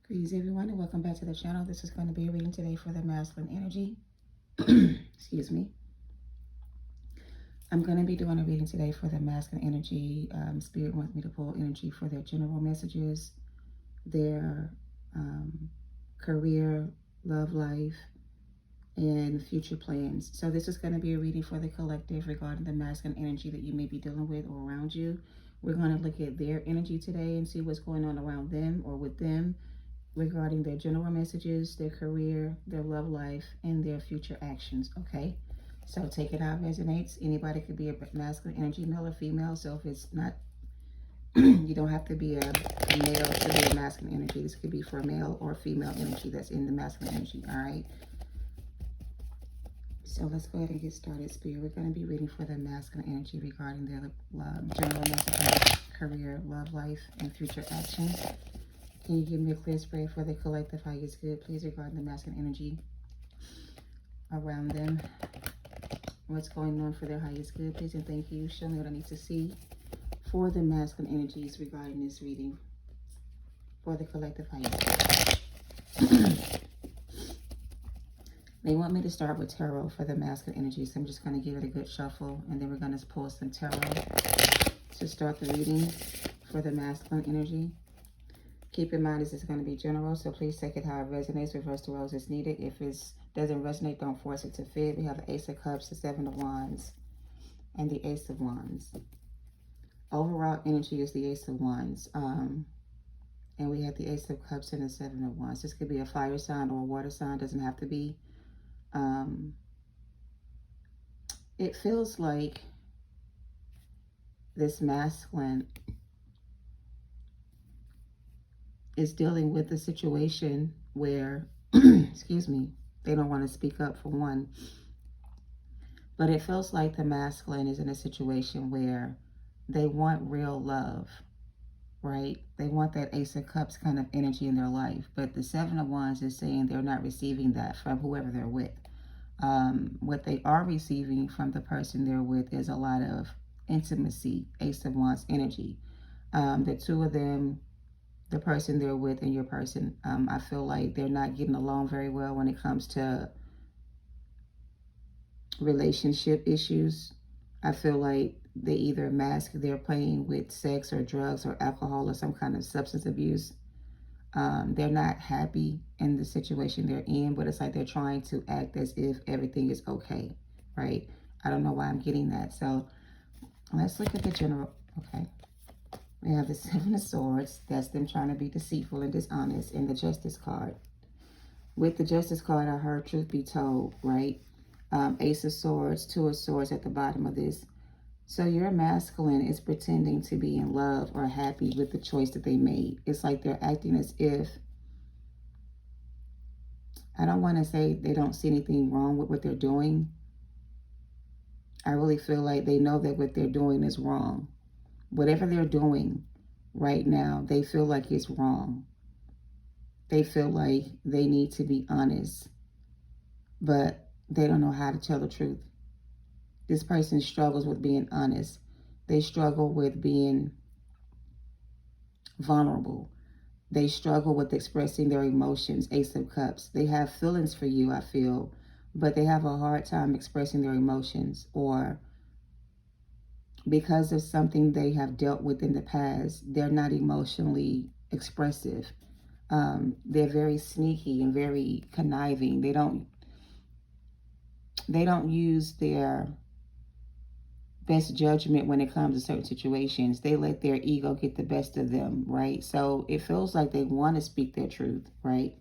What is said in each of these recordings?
Greetings everyone and welcome back to the channel. This is going to be a reading today for the masculine energy. Excuse me. I'm going to be doing a reading today for the masculine energy. Spirit wants me to pull energy for their general messages, their career, love life, and future plans. So this is going to be a reading for the collective regarding the masculine energy that you may be dealing with or around you. We're going to look at their energy today and see what's going on around them or with them regarding their general messages, their career, their love life, and their future actions. Okay, so take it how it resonates. Anybody could be a masculine energy, male or female. So if it's not, you don't have to be a male to be a masculine energy. This could be for a male or female energy that's in the masculine energy. All right, so let's go ahead and get started, Spirit. We're going to be reading for the masculine energy regarding their general messages, career, love life, and future actions. Can you give me a clear spray for the collective highest good, please, regarding the masculine energy around them? What's going on for their highest good, please, and thank you. Show me what I need to see for the masculine energies regarding this reading for the collective highest good. They want me to start with tarot for the masculine energy, so I'm just going to give it a good shuffle, and then we're going to pull some tarot to start the reading for the masculine energy. Keep in mind this is going to be general, so please take it how it resonates. Reverse the roles as needed. If it doesn't resonate, don't force it to fit. We have the Ace of Cups, the Seven of Wands, and the Ace of Wands. Overall energy is the Ace of Wands. And we have the Ace of Cups and the Seven of Wands. This could be a fire sign or a water sign. Doesn't have to be. It feels like this masculine is dealing with a situation where, excuse me, they don't want to speak up for one. But it feels like the masculine is in a situation where they want real love, right? They want that Ace of Cups kind of energy in their life. But the Seven of Wands is saying they're not receiving that from whoever they're with. What they are receiving from the person they're with is a lot of intimacy, Ace of Wands energy. The two of them, the person they're with and your person, I feel like they're not getting along very well when it comes to relationship issues. I feel like they either mask their playing with sex or drugs or alcohol or some kind of substance abuse. They're not happy in the situation they're in, but it's like they're trying to act as if everything is okay, right? I don't know why I'm getting that. So let's look at the general. Okay. We have the Seven of Swords. That's them trying to be deceitful and dishonest. And the Justice card. With the Justice card, I heard truth be told, right? Ace of Swords, Two of Swords at the bottom of this. So your masculine is pretending to be in love or happy with the choice that they made. It's like they're acting as if, I don't want to say they don't see anything wrong with what they're doing. I really feel like they know that what they're doing is wrong. Whatever they're doing right now, they feel like it's wrong. They feel like they need to be honest, but they don't know how to tell the truth. This person struggles with being honest. They struggle with being vulnerable. They struggle with expressing their emotions, Ace of Cups. They have feelings for you, I feel, but they have a hard time expressing their emotions, or because of something they have dealt with in the past, they're not emotionally expressive. They're very sneaky and very conniving. They don't use their best judgment when it comes to certain situations. They let their ego get the best of them, right? So it feels like they want to speak their truth, right?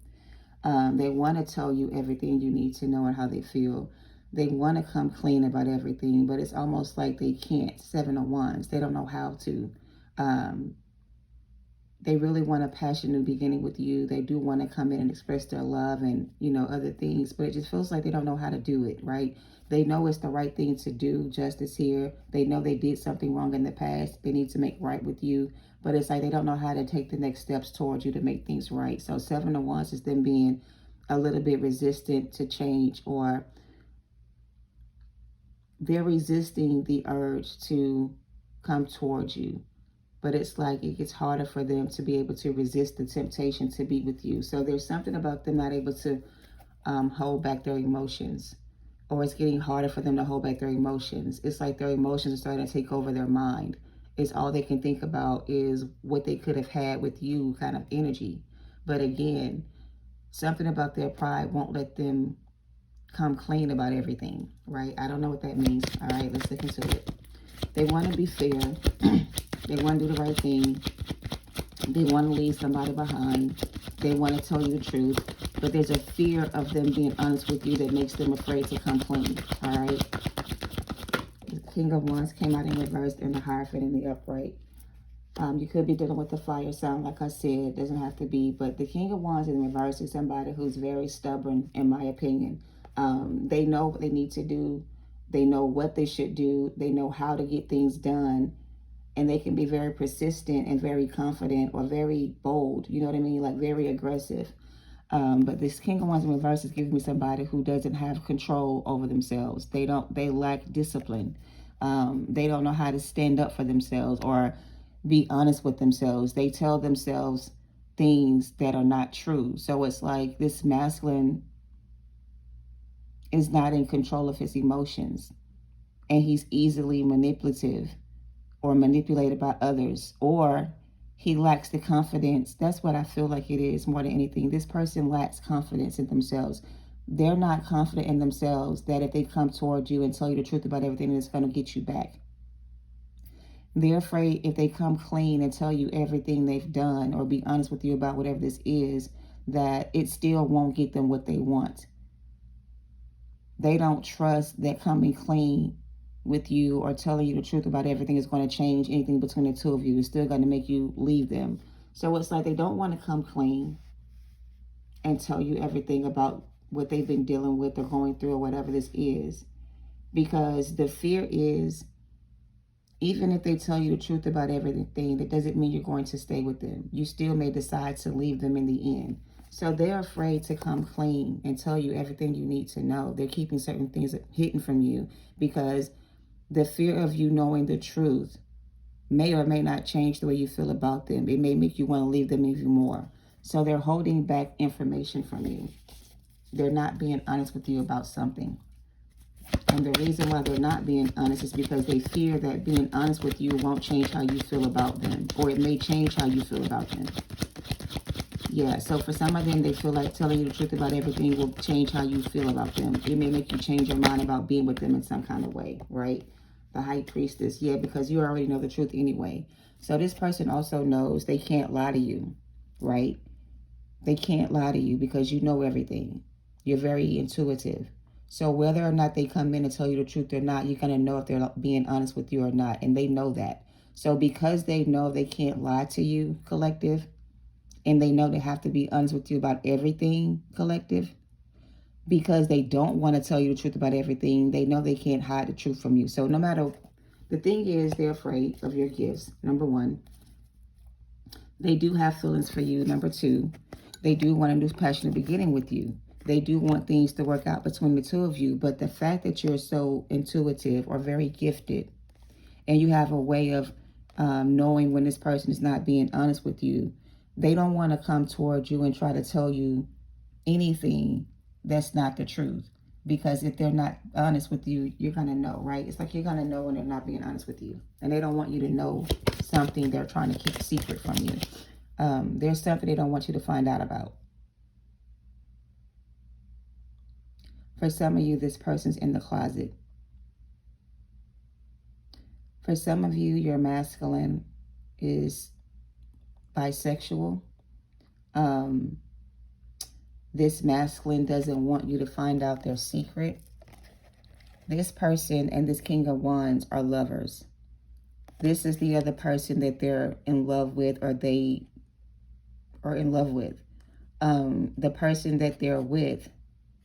They want to tell you everything you need to know and how they feel. They want to come clean about everything, but it's almost like they can't. Seven of Wands. They don't know how to. They really want a passionate beginning with you. They do want to come in and express their love and, you know, other things, but it just feels like they don't know how to do it, right? They know it's the right thing to do. Justice here. They know they did something wrong in the past. They need to make right with you, but it's like they don't know how to take the next steps towards you to make things right. So Seven of Wands is them being a little bit resistant to change, or they're resisting the urge to come towards you. but it's like it gets harder for them to be able to resist the temptation to be with you. So there's something about them not able to hold back their emotions, or it's getting harder for them to hold back their emotions. It's like their emotions are starting to take over their mind. It's all they can think about is what they could have had with you kind of energy. But again, something about their pride won't let them come clean about everything, right? I don't know what that means. All right, let's look into it. They want to be fair. They want to do the right thing. They want to leave somebody behind. They want to tell you the truth. But there's a fear of them being honest with you that makes them afraid to come clean. All right. The King of Wands came out in reverse and the Hierophant in the upright. You could be dealing with the fire sign, like I said. It doesn't have to be. But the King of Wands in reverse is somebody who's very stubborn, in my opinion. They know what they need to do. They know what they should do. They know how to get things done. And they can be very persistent and very confident or very bold. You know what I mean? Like very aggressive. But this King of Wands in reverse is giving me somebody who doesn't have control over themselves. They lack discipline. They don't know how to stand up for themselves or be honest with themselves. They tell themselves things that are not true. So it's like this masculine is not in control of his emotions, and he's easily manipulative or manipulated by others, or he lacks the confidence. That's what I feel like it is more than anything. This person lacks confidence in themselves. They're not confident in themselves that if they come toward you and tell you the truth about everything, it's going to get you back. They're afraid if they come clean and tell you everything they've done or be honest with you about whatever this is, that it still won't get them what they want. They don't trust that coming clean with you or telling you the truth about everything is going to change anything between the two of you. It's still going to make you leave them. So it's like they don't want to come clean and tell you everything about what they've been dealing with or going through or whatever this is, because the fear is, even if they tell you the truth about everything, that doesn't mean you're going to stay with them. You still may decide to leave them in the end. So they're afraid to come clean and tell you everything you need to know. They're keeping certain things hidden from you because the fear of you knowing the truth may or may not change the way you feel about them. It may make you want to leave them even more. So they're holding back information from you. They're not being honest with you about something. And the reason why they're not being honest is because they fear that being honest with you won't change how you feel about them, or it may change how you feel about them. Yeah, so for some of them, they feel like telling you the truth about everything will change how you feel about them. It may make you change your mind about being with them in some kind of way, right? The High Priestess, yeah, because you already know the truth anyway. So this person also knows they can't lie to you, right? They can't lie to you because you know everything. You're very intuitive. So whether or not they come in and tell you the truth or not, you're going to know if they're being honest with you or not. And they know that. So because they know they can't lie to you, collective, and they know they have to be honest with you about everything, collective, because they don't want to tell you the truth about everything, they know they can't hide the truth from you. So no matter, the thing is, they're afraid of your gifts, number one. They do have feelings for you, number two. They do want a new passionate beginning with you. They do want things to work out between the two of you. But the fact that you're so intuitive or very gifted, and you have a way of knowing when this person is not being honest with you, they don't want to come toward you and try to tell you anything that's not the truth. Because if they're not honest with you, you're going to know, right? It's like you're going to know when they're not being honest with you. And they don't want you to know something they're trying to keep secret from you. There's something they don't want you to find out about. For some of you, this person's in the closet. For some of you, your masculine is bisexual. This masculine doesn't want you to find out their secret. This person and this King of Wands are lovers. This is the other person that they're in love with, or they are in love with. The person that they're with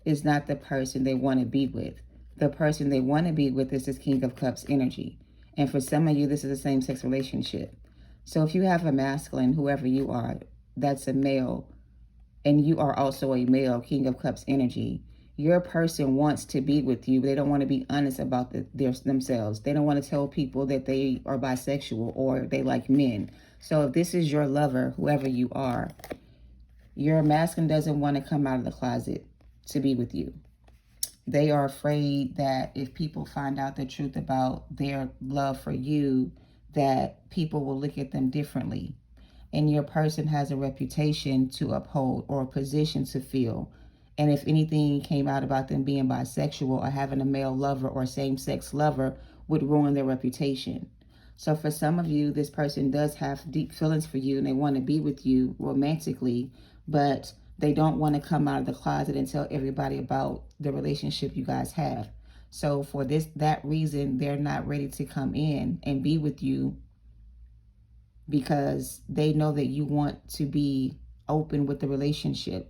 is not the person they want to be with. The person they want to be with is this King of Cups energy. And for some of you, this is a same-sex relationship. So if you have a masculine, whoever you are, that's a male, and you are also a male, King of Cups energy, Your person wants to be with you, but they don't want to be honest about themselves. They don't want to tell people that they are bisexual or they like men. So if this is your lover, whoever you are, your masculine doesn't want to come out of the closet to be with you. They are afraid that if people find out the truth about their love for you, that people will look at them differently. And your person has a reputation to uphold or a position to fill. And if anything came out about them being bisexual or having a male lover or same-sex lover, would ruin their reputation. So for some of you, this person does have deep feelings for you and they want to be with you romantically, but they don't want to come out of the closet and tell everybody about the relationship you guys have. So for that reason, they're not ready to come in and be with you because they know that you want to be open with the relationship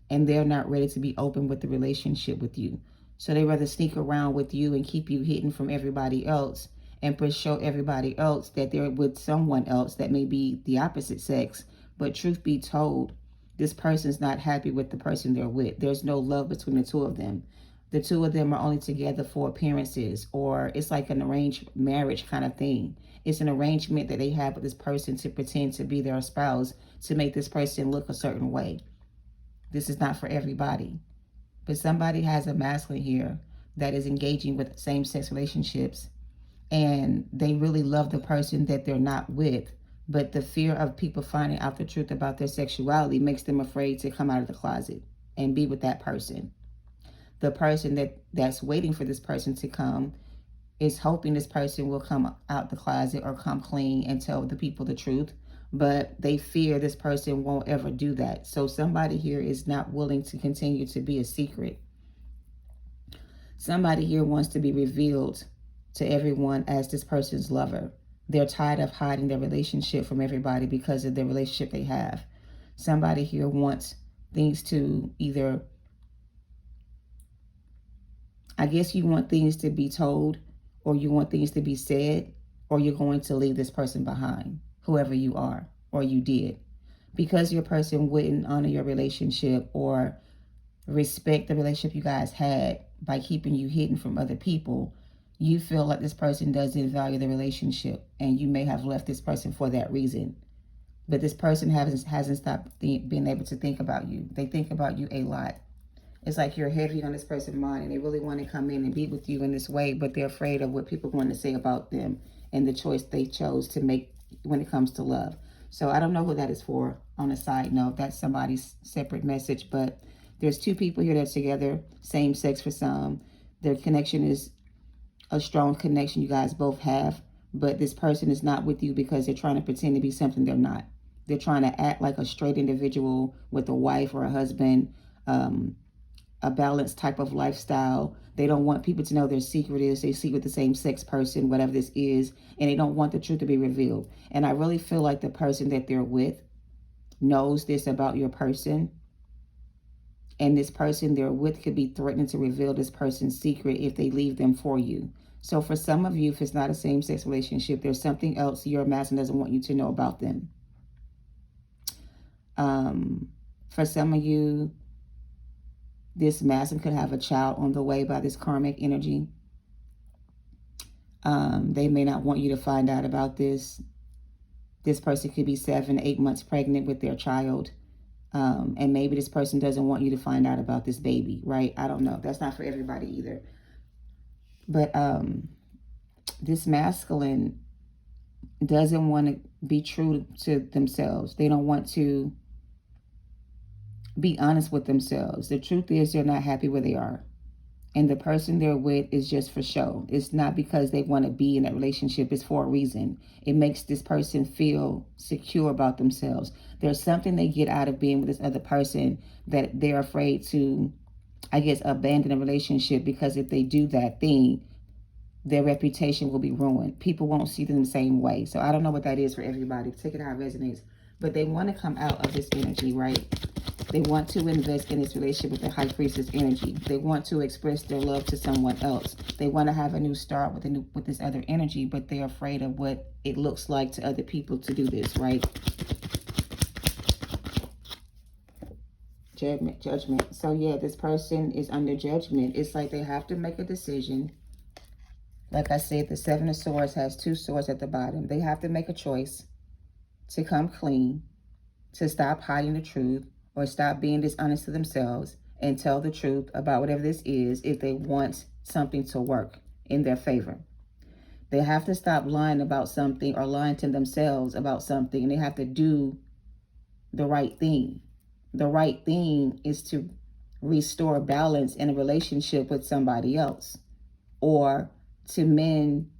and they're not ready to be open with the relationship with you. So they rather sneak around with you and keep you hidden from everybody else and show everybody else that they're with someone else that may be the opposite sex. But truth be told, this person's not happy with the person they're with. There's no love between the two of them. The two of them are only together for appearances, or it's like an arranged marriage kind of thing. It's an arrangement that they have with this person to pretend to be their spouse to make this person look a certain way. This is not for everybody. But somebody has a masculine here that is engaging with same-sex relationships and they really love the person that they're not with. But the fear of people finding out the truth about their sexuality makes them afraid to come out of the closet and be with that person. The person that's waiting for this person to come is hoping this person will come out the closet or come clean and tell the people the truth. But they fear this person won't ever do that. So somebody here is not willing to continue to be a secret. Somebody here wants to be revealed to everyone as this person's lover. They're tired of hiding their relationship from everybody because of the relationship they have. Somebody here wants things to either, I guess you want things to be told, or you want things to be said, or you're going to leave this person behind, whoever you are, or you did. Because your person wouldn't honor your relationship or respect the relationship you guys had by keeping you hidden from other people, you feel like this person doesn't value the relationship, and you may have left this person for that reason. But this person hasn't stopped being able to think about you. They think about you a lot. It's like you're heavy on this person's mind, and they really want to come in and be with you in this way, but they're afraid of what people want to say about them and the choice they chose to make when it comes to love. So I don't know who that is for. On a side note, that's somebody's separate message, but there's two people here that's together, same sex for some. Their connection is a strong connection you guys both have, but this person is not with you because they're trying to pretend to be something they're not. They're trying to act like a straight individual with a wife or a husband, a balanced type of lifestyle. They don't want people to know their secret is they sleep with the same sex person, whatever this is, and they don't want the truth to be revealed. And I really feel like the person that they're with knows this about your person. And this person they're with could be threatening to reveal this person's secret if they leave them for you. So for some of you, if it's not a same-sex relationship, there's something else your masculine doesn't want you to know about them. For some of you, this masculine could have a child on the way by this karmic energy. They may not want you to find out about this. This person could be 7, 8 months pregnant with their child. And maybe this person doesn't want you to find out about this baby, right? I don't know. That's not for everybody either. But this masculine doesn't want to be true to themselves. They don't want to be honest with themselves. The truth is they're not happy where they are. And the person they're with is just for show. It's not because they want to be in that relationship. It's for a reason. It makes this person feel secure about themselves. There's something they get out of being with this other person that they're afraid to, I guess, abandon a relationship, because if they do that thing, their reputation will be ruined. People won't see them the same way. So I don't know what that is for everybody. Take it how it resonates. But they want to come out of this energy, right? They want to invest in this relationship with the High Priestess energy. They want to express their love to someone else. They want to have a new start with this other energy, but they're afraid of what it looks like to other people to do this, right? Judgment. So yeah, this person is under judgment. It's like they have to make a decision. Like I said, the Seven of Swords has 2 swords at the bottom. They have to make a choice to come clean, to stop hiding the truth, or stop being dishonest to themselves and tell the truth about whatever this is if they want something to work in their favor. They have to stop lying about something or lying to themselves about something, and they have to do the right thing. The right thing is to restore balance in a relationship with somebody else, or to mend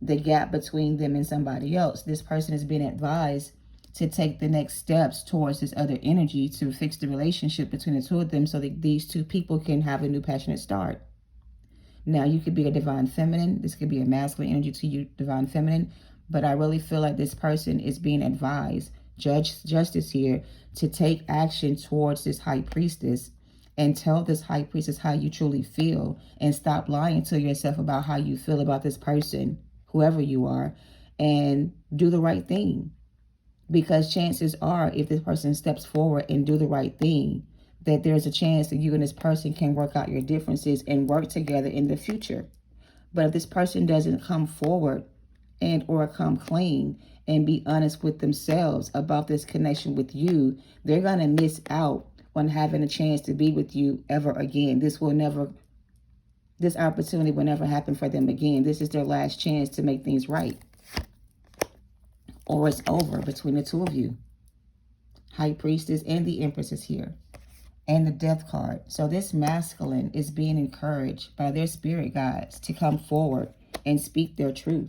the gap between them and somebody else. This person is being advised to take the next steps towards this other energy to fix the relationship between the 2 of them so that these 2 people can have a new passionate start. Now, you could be a divine feminine. This could be a masculine energy to you, divine feminine. But I really feel like this person is being advised, justice here, to take action towards this high priestess and tell this high priestess how you truly feel, and stop lying to yourself about how you feel about this person, whoever you are, and do the right thing. Because chances are, if this person steps forward and do the right thing, that there's a chance that you and this person can work out your differences and work together in the future. But if this person doesn't come forward and or come clean and be honest with themselves about this connection with you, they're going to miss out on having a chance to be with you ever again. This opportunity will never happen for them again. This is their last chance to make things right. Or it's over between the 2 of you. High Priestess and the Empress is here. And the Death card. So this masculine is being encouraged by their spirit guides to come forward and speak their truth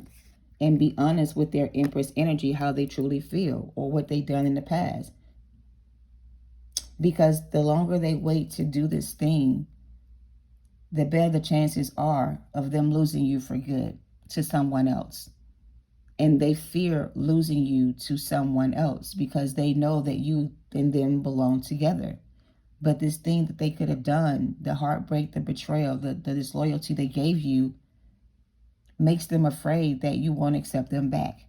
and be honest with their Empress energy, how they truly feel or what they've done in the past. Because the longer they wait to do this thing, the better the chances are of them losing you for good to someone else. And they fear losing you to someone else because they know that you and them belong together. But this thing that they could have done, the heartbreak, the betrayal, the disloyalty they gave you, makes them afraid that you won't accept them back.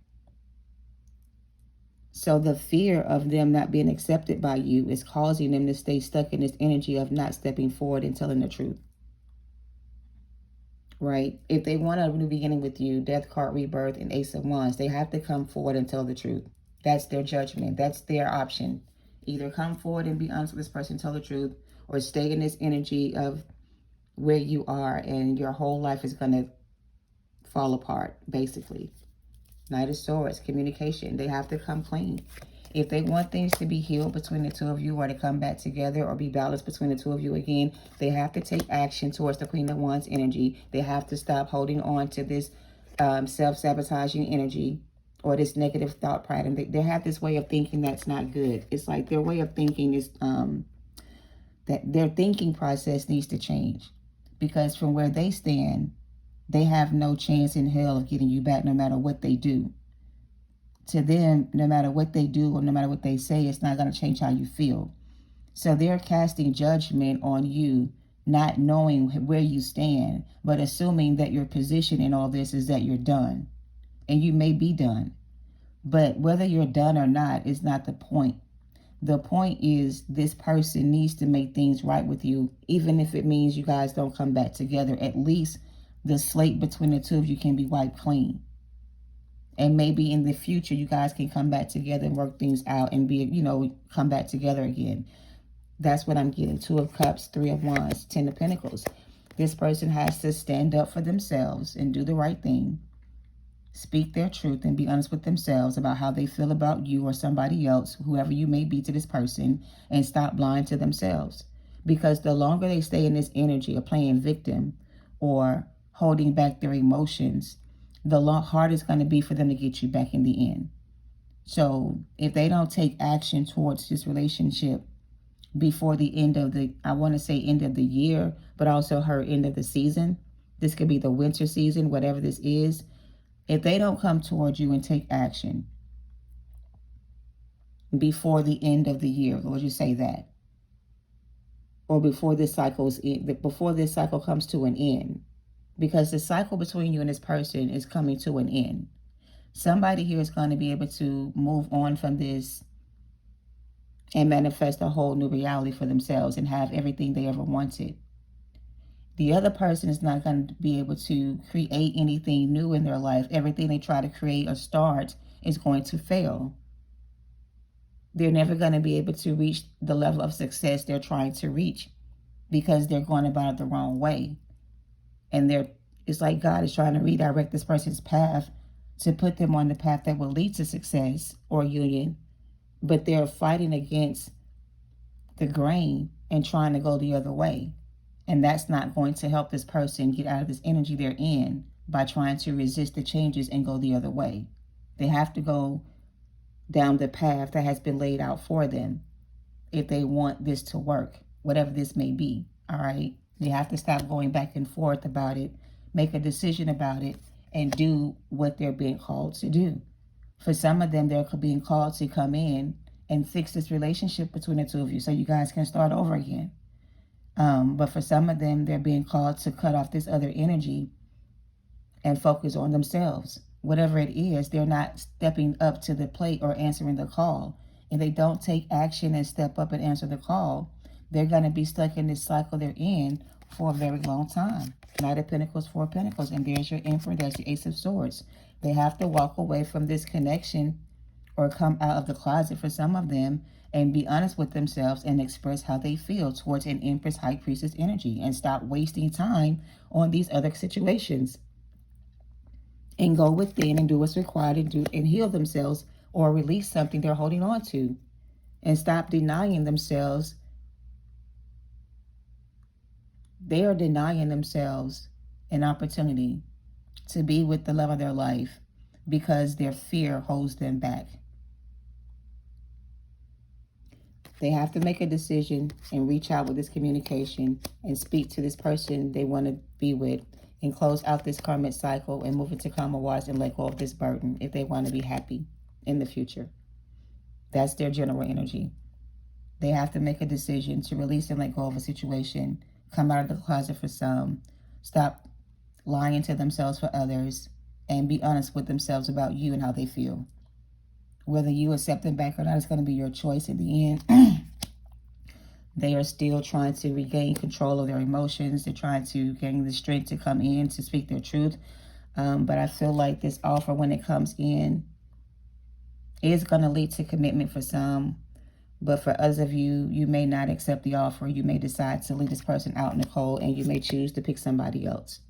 So the fear of them not being accepted by you is causing them to stay stuck in this energy of not stepping forward and telling the truth. Right? If they want a new beginning with you, Death card, Rebirth, and Ace of Wands, they have to come forward and tell the truth. That's their judgment. That's their option. Either come forward and be honest with this person, tell the truth, or stay in this energy of where you are and your whole life is going to fall apart, basically. Knight of Swords, communication. They have to come clean. If they want things to be healed between the 2 of you, or to come back together or be balanced between the 2 of you again, they have to take action towards the Queen of Wands energy. They have to stop holding on to this self-sabotaging energy or this negative thought pattern. They have this way of thinking that's not good. It's like their way of thinking is that their thinking process needs to change. Because from where they stand, they have no chance in hell of getting you back no matter what they do. To them, no matter what they do or no matter what they say, it's not going to change how you feel. So they're casting judgment on you, not knowing where you stand, but assuming that your position in all this is that you're done. And you may be done. But whether you're done or not is not the point. The point is this person needs to make things right with you, even if it means you guys don't come back together. At least the slate between the 2 of you can be wiped clean. And maybe in the future, you guys can come back together and work things out and be, come back together again. That's what I'm getting. 2 of Cups, 3 of Wands, 10 of Pentacles. This person has to stand up for themselves and do the right thing. Speak their truth and be honest with themselves about how they feel about you or somebody else, whoever you may be to this person, and stop lying to themselves. Because the longer they stay in this energy of playing victim or holding back their emotions, the harder it's going to be for them to get you back in the end. So if they don't take action towards this relationship before the end of I want to say end of the year, but also her end of the season, this could be the winter season, whatever this is. If they don't come towards you and take action before the end of the year, would you say that? Or before this cycle comes to an end. Because the cycle between you and this person is coming to an end. Somebody here is going to be able to move on from this and manifest a whole new reality for themselves and have everything they ever wanted. The other person is not going to be able to create anything new in their life. Everything they try to create or start is going to fail. They're never going to be able to reach the level of success they're trying to reach because they're going about it the wrong way. And it's like God is trying to redirect this person's path to put them on the path that will lead to success or union, but they're fighting against the grain and trying to go the other way. And that's not going to help this person get out of this energy they're in by trying to resist the changes and go the other way. They have to go down the path that has been laid out for them if they want this to work, whatever this may be. All right. They have to stop going back and forth about it, make a decision about it, and do what they're being called to do. For some of them, they're being called to come in and fix this relationship between the two of you so you guys can start over again. But for some of them, they're being called to cut off this other energy and focus on themselves. Whatever it is, they're not stepping up to the plate or answering the call. And they don't take action and step up and answer the call, they're going to be stuck in this cycle they're in for a very long time. Knight of Pentacles, Four of Pentacles, and there's your Emperor, there's the Ace of Swords. They have to walk away from this connection or come out of the closet for some of them and be honest with themselves and express how they feel towards an Empress, High Priestess energy and stop wasting time on these other situations and go within and do what's required and heal themselves or release something they're holding on to and stop denying themselves. They are denying themselves an opportunity to be with the love of their life because their fear holds them back. They have to make a decision and reach out with this communication and speak to this person they want to be with and close out this karmic cycle and move into karma waters and let go of this burden if they want to be happy in the future. That's their general energy. They have to make a decision to release and let go of a situation, come out of the closet for some, stop lying to themselves for others, and be honest with themselves about you and how they feel. Whether you accept them back or not, it's going to be your choice in the end. They are still trying to regain control of their emotions. They're trying to gain the strength to come in to speak their truth. But I feel like this offer, when it comes in, is going to lead to commitment for some. But for others of you, you may not accept the offer. You may decide to leave this person out in the cold and you may choose to pick somebody else.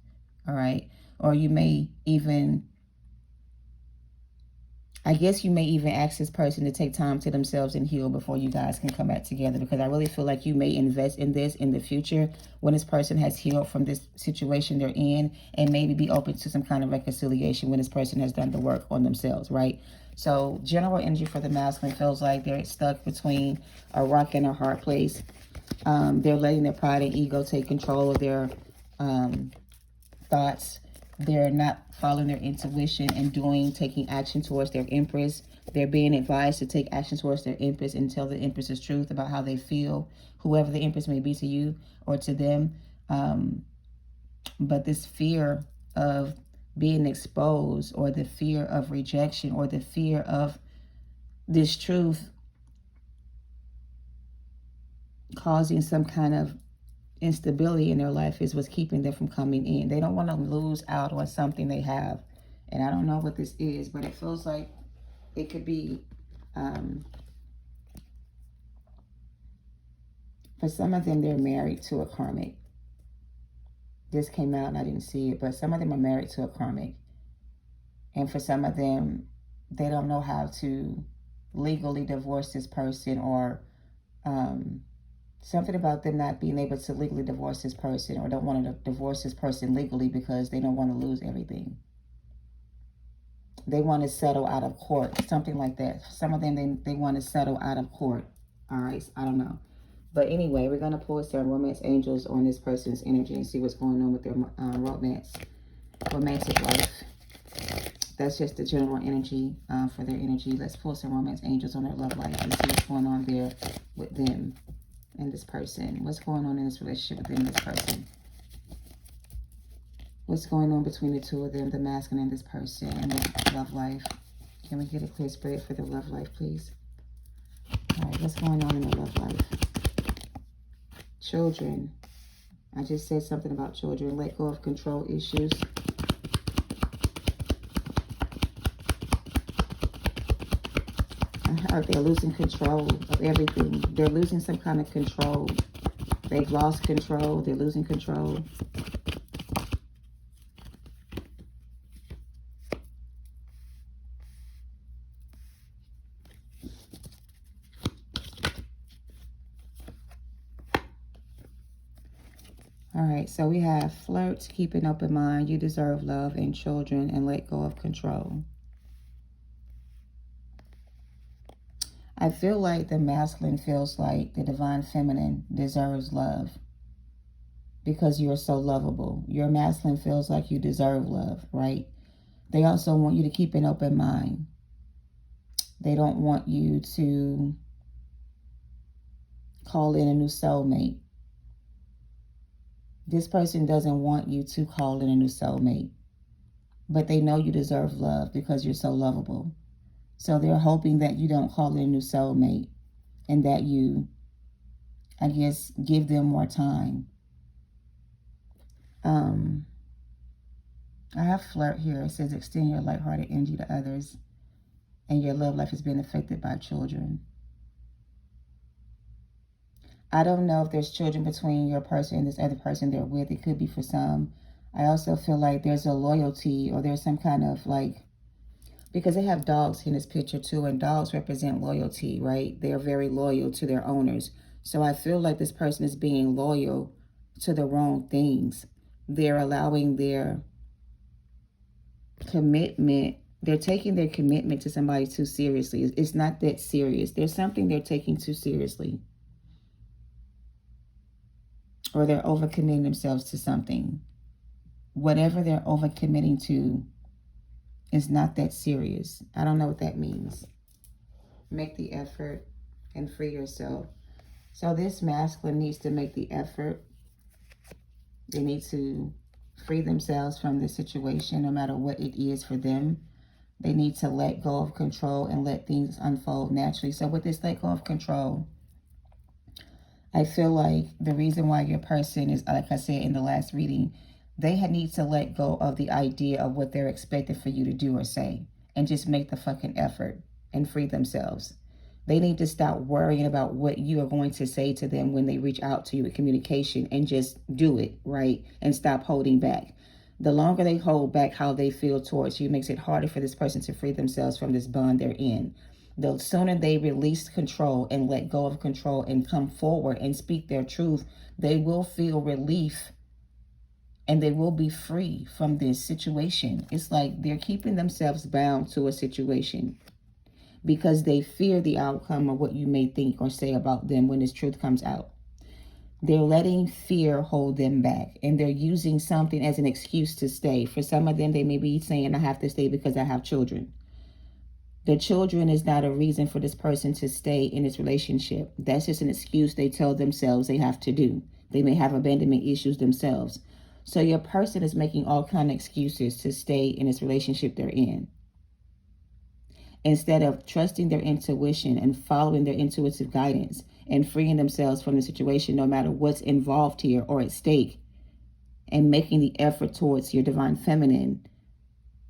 All right. Or you may even, I guess you may even ask this person to take time to themselves and heal before you guys can come back together, because I really feel like you may invest in this in the future when this person has healed from this situation they're in and maybe be open to some kind of reconciliation when this person has done the work on themselves, right? So general energy for the masculine feels like they're stuck between a rock and a hard place. They're letting their pride and ego take control of their thoughts. They're not following their intuition and taking action towards their Empress. They're being advised to take action towards their Empress and tell the Empress's truth about how they feel, whoever the Empress may be to you or to them. But this fear of being exposed, or the fear of rejection, or the fear of this truth causing some kind of instability in their life, is what's keeping them from coming in. They don't want to lose out on something they have. And I don't know what this is, but it feels like it could be, for some of them, they're married to a karmic. This came out and I didn't see it, but some of them are married to a karmic. And for some of them, they don't know how to legally divorce this person, or something about them not being able to legally divorce this person, or don't want to divorce this person legally because they don't want to lose everything. They want to settle out of court, something like that. Some of them, they want to settle out of court. All right, I don't know. But anyway, we're going to pull some romance angels on this person's energy and see what's going on with their romantic life. That's just the general energy for their energy. Let's pull some romance angels on their love life and see what's going on there with them and this person. What's going on in this relationship with them and this person? What's going on between the two of them, the masculine and this person, and their love life? Can we get a clear spread for their love life, please? All right, what's going on in the love life? Children. I just said something about children. Let go of control issues. I heard they're losing control of everything. They're losing some kind of control. They've lost control. They're losing control. All right, so we have flirts, keep an open mind, you deserve love, and children, and let go of control. I feel like the masculine feels like the divine feminine deserves love because you're so lovable. Your masculine feels like you deserve love, right? They also want you to keep an open mind. They don't want you to call in a new soulmate. This person doesn't want you to call in a new soulmate, but they know you deserve love because you're so lovable. So they're hoping that you don't call in a new soulmate and that you, I guess, give them more time. I have flirt here. It says extend your lighthearted energy to others and your love life is being affected by children. I don't know if there's children between your person and this other person they're with. It could be for some. I also feel like there's a loyalty or there's some kind of like, because they have dogs in this picture too, and dogs represent loyalty, right? They're very loyal to their owners. So I feel like this person is being loyal to the wrong things. They're allowing their commitment, they're taking their commitment to somebody too seriously. It's not that serious. There's something they're taking too seriously. Or they're overcommitting themselves to something. Whatever they're overcommitting to is not that serious. I don't know what that means. Make the effort and free yourself. So this masculine needs to make the effort. They need to free themselves from the situation, no matter what it is for them. They need to let go of control and let things unfold naturally. So with this let go of control, I feel like the reason why your person is, like I said in the last reading, they need to let go of the idea of what they're expected for you to do or say and just make the fucking effort and free themselves. They need to stop worrying about what you are going to say to them when they reach out to you with communication and just do it, right? And stop holding back. The longer they hold back how they feel towards you makes it harder for this person to free themselves from this bond they're in. The sooner they release control and let go of control and come forward and speak their truth, they will feel relief and they will be free from this situation. It's like they're keeping themselves bound to a situation because they fear the outcome of what you may think or say about them when this truth comes out. They're letting fear hold them back, and they're using something as an excuse to stay. For some of them, they may be saying, I have to stay because I have children. The children is not a reason for this person to stay in this relationship. That's just an excuse they tell themselves they have to do. They may have abandonment issues themselves. So your person is making all kinds of excuses to stay in this relationship they're in. Instead of trusting their intuition and following their intuitive guidance and freeing themselves from the situation, no matter what's involved here or at stake, and making the effort towards your divine feminine.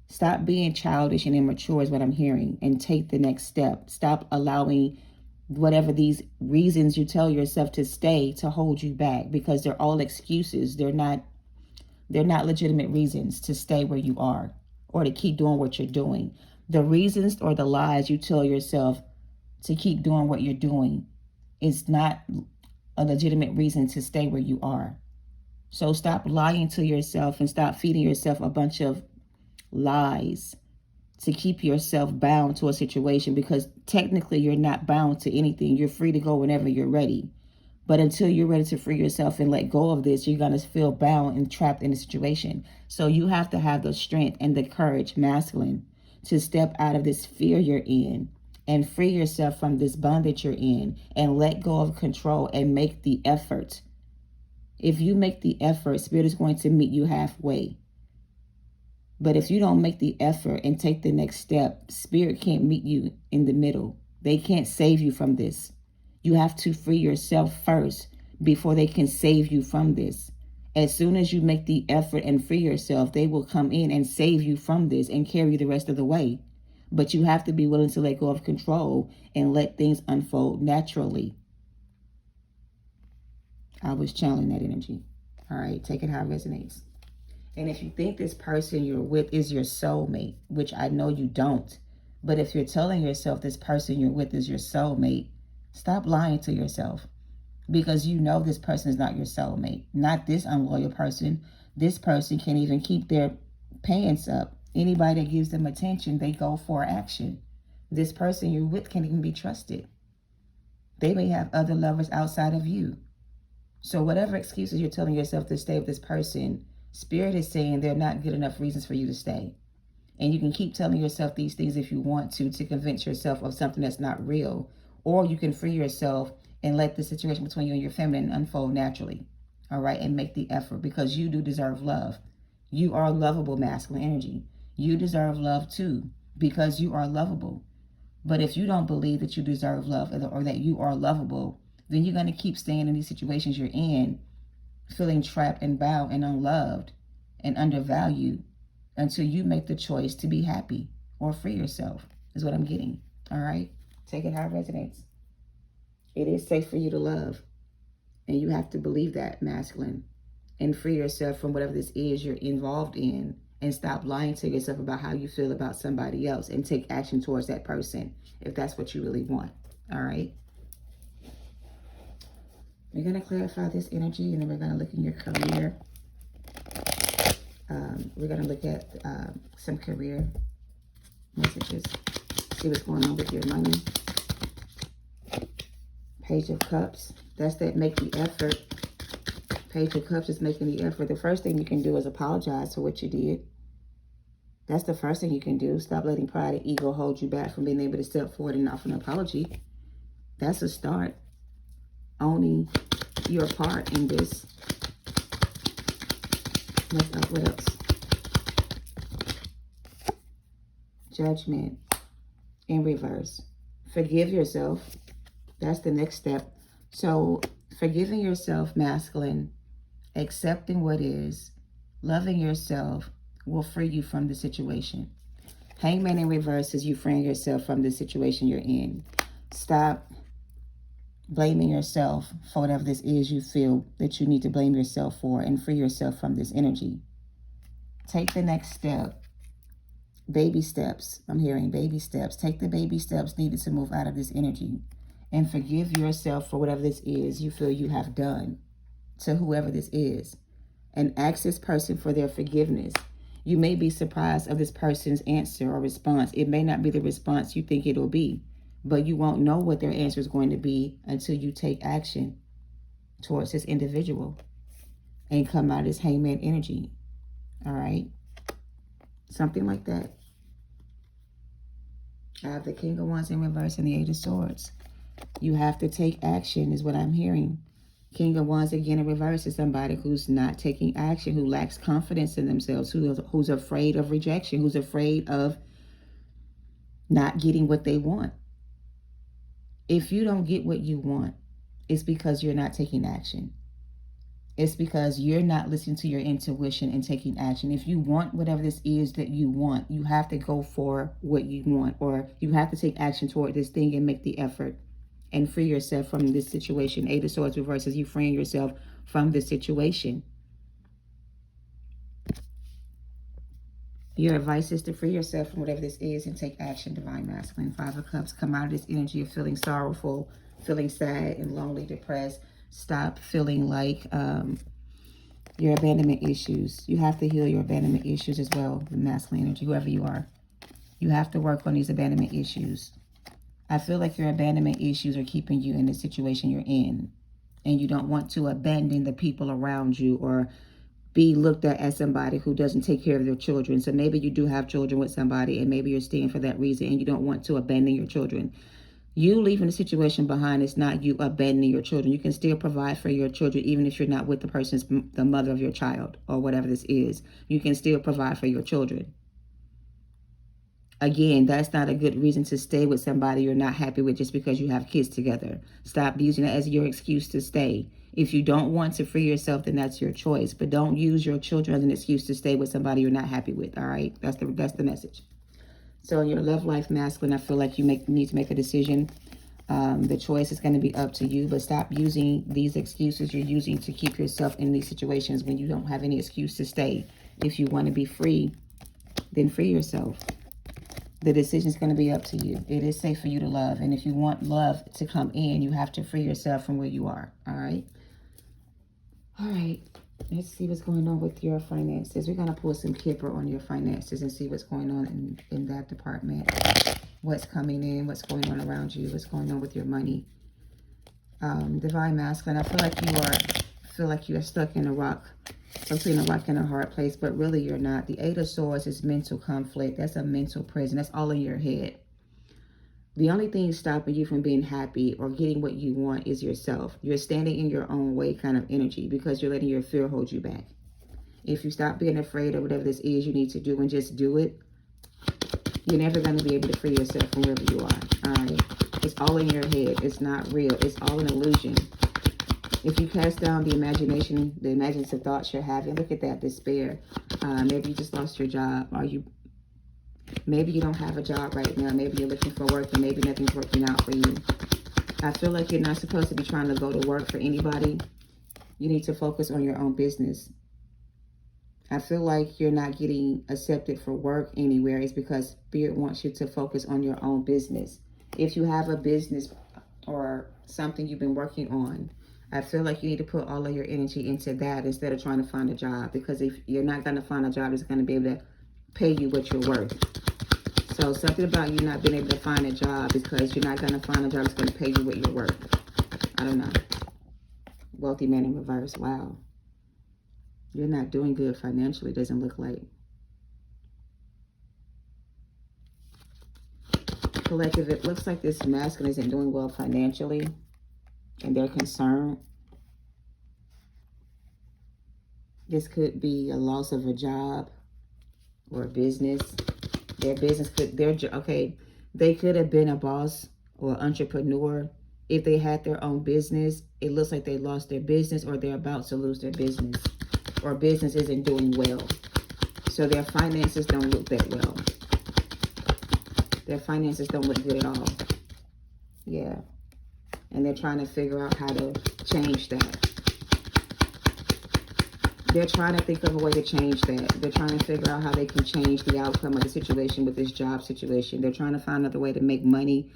Stop being childish and immature is what I'm hearing, and take the next step. Stop allowing whatever these reasons you tell yourself to stay to hold you back, because they're all excuses. They're not legitimate reasons to stay where you are or to keep doing what you're doing. The reasons or the lies you tell yourself to keep doing what you're doing is not a legitimate reason to stay where you are. So stop lying to yourself and stop feeding yourself a bunch of lies to keep yourself bound to a situation, because technically you're not bound to anything. You're free to go whenever you're ready. But until you're ready to free yourself and let go of this, you're going to feel bound and trapped in a situation. So you have to have the strength and the courage, masculine, to step out of this fear you're in and free yourself from this bondage you're in and let go of control and make the effort. If you make the effort, Spirit is going to meet you halfway. But if you don't make the effort and take the next step, Spirit can't meet you in the middle. They can't save you from this. You have to free yourself first before they can save you from this. As soon as you make the effort and free yourself, they will come in and save you from this and carry you the rest of the way. But you have to be willing to let go of control and let things unfold naturally. I was channeling that energy. All right, take it how it resonates. And if you think this person you're with is your soulmate, which I know you don't, but if you're telling yourself this person you're with is your soulmate, stop lying to yourself, because you know this person is not your soulmate. Not this unloyal person. This person can't even keep their pants up. Anybody that gives them attention, they go for action. This person you're with can't even be trusted. They may have other lovers outside of you. So whatever excuses you're telling yourself to stay with this person, Spirit is saying they're not good enough reasons for you to stay. And you can keep telling yourself these things if you want to convince yourself of something that's not real. Or you can free yourself and let the situation between you and your feminine unfold naturally. All right, and make the effort, because you do deserve love. You are lovable, masculine energy. You deserve love too, because you are lovable. But if you don't believe that you deserve love or that you are lovable, then you're going to keep staying in these situations you're in, feeling trapped and bound and unloved and undervalued until you make the choice to be happy or free yourself, is what I'm getting. All right? Take it how it resonates. It is safe for you to love. And you have to believe that, masculine, and free yourself from whatever this is you're involved in, and stop lying to yourself about how you feel about somebody else, and take action towards that person if that's what you really want. All right? We're going to clarify this energy, and then we're going to look in your career. We're going to look at some career messages. See what's going on with your money. Page of Cups. That's that make the effort. Page of Cups is making the effort. The first thing you can do is apologize for what you did. That's the first thing you can do. Stop letting pride and ego hold you back from being able to step forward and offer an apology. That's a start. Owning your part in this. What else? Judgment in reverse. Forgive yourself. That's the next step. So forgiving yourself, masculine, accepting what is, loving yourself will free you from the situation. Hangman in reverse is you freeing yourself from the situation you're in. Stop blaming yourself for whatever this is you feel that you need to blame yourself for, and free yourself from this energy. Take the next step. Baby steps. I'm hearing baby steps. Take the baby steps needed to move out of this energy, and forgive yourself for whatever this is you feel you have done to whoever this is, and ask this person for their forgiveness. You may be surprised of this person's answer or response. It may not be the response you think it'll be, but you won't know what their answer is going to be until you take action towards this individual and come out of this hangman energy. All right? Something like that. I have the King of Wands in reverse and the Eight of Swords. You have to take action is what I'm hearing. King of Wands again in reverse is somebody who's not taking action, who lacks confidence in themselves, who's afraid of rejection, who's afraid of not getting what they want. If you don't get what you want, it's because you're not taking action. It's because you're not listening to your intuition and taking action. If you want whatever this is that you want, you have to go for what you want, or you have to take action toward this thing and make the effort and free yourself from this situation. Eight of Swords reverse is you freeing yourself from this situation. Your advice is to free yourself from whatever this is and take action, Divine Masculine. Five of Cups, come out of this energy of feeling sorrowful, feeling sad and lonely, depressed. Stop feeling like your abandonment issues. You have to heal your abandonment issues as well, the masculine energy, whoever you are. You have to work on these abandonment issues. I feel like your abandonment issues are keeping you in the situation you're in. And you don't want to abandon the people around you or be looked at as somebody who doesn't take care of their children. So maybe you do have children with somebody and maybe you're staying for that reason and you don't want to abandon your children. You leaving the situation behind is not you abandoning your children. You can still provide for your children even if you're not with the mother of your child or whatever this is. You can still provide for your children. Again, that's not a good reason to stay with somebody you're not happy with just because you have kids together. Stop using it as your excuse to stay. If you don't want to free yourself, then that's your choice. But don't use your children as an excuse to stay with somebody you're not happy with. All right, that's the message. So in your love life, masculine, I feel like you need to make a decision. The choice is going to be up to you, but stop using these excuses you're using to keep yourself in these situations when you don't have any excuse to stay. If you want to be free, then free yourself. The decision is going to be up to you. It is safe for you to love. And if you want love to come in, you have to free yourself from where you are. All right. All right. Let's see what's going on with your finances. We're going to pull some Kipper on your finances and see what's going on in that department. What's coming in, what's going on around you, what's going on with your money. Divine Masculine, I feel like you are stuck in a rock, between a rock and a hard place, but really you're not. The Eight of Swords is mental conflict. That's a mental prison. That's all in your head. The only thing stopping you from being happy or getting what you want is yourself. You're standing in your own way kind of energy because you're letting your fear hold you back. If you stop being afraid of whatever this is you need to do and just do it, you're never going to be able to free yourself from wherever you are. All right. It's all in your head. It's not real. It's all an illusion. If you cast down the imagination, the imaginative thoughts you're having, look at that despair. Maybe you just lost your job. Maybe you don't have a job right now. Maybe you're looking for work and maybe nothing's working out for you. I feel like you're not supposed to be trying to go to work for anybody. You need to focus on your own business. I feel like you're not getting accepted for work anywhere. It's because Spirit wants you to focus on your own business. If you have a business or something you've been working on, I feel like you need to put all of your energy into that instead of trying to find a job. Because if you're not going to find a job that's going to be able to pay you what you're worth. So something about you not being able to find a job because you're not going to find a job that's going to pay you what you're worth. I don't know. Wealthy man in reverse. Wow. You're not doing good financially, doesn't look like. Collective, it looks like this masculine isn't doing well financially and they're concerned. This could be a loss of a job or a business. Their business could, they could have been a boss or entrepreneur. If they had their own business, it looks like they lost their business or they're about to lose their business. Or business isn't doing well. So their finances don't look that well. Their finances don't look good at all. Yeah. And they're trying to figure out how to change that. They're trying to think of a way to change that. They're trying to figure out how they can change the outcome of the situation with this job situation. They're trying to find another way to make money.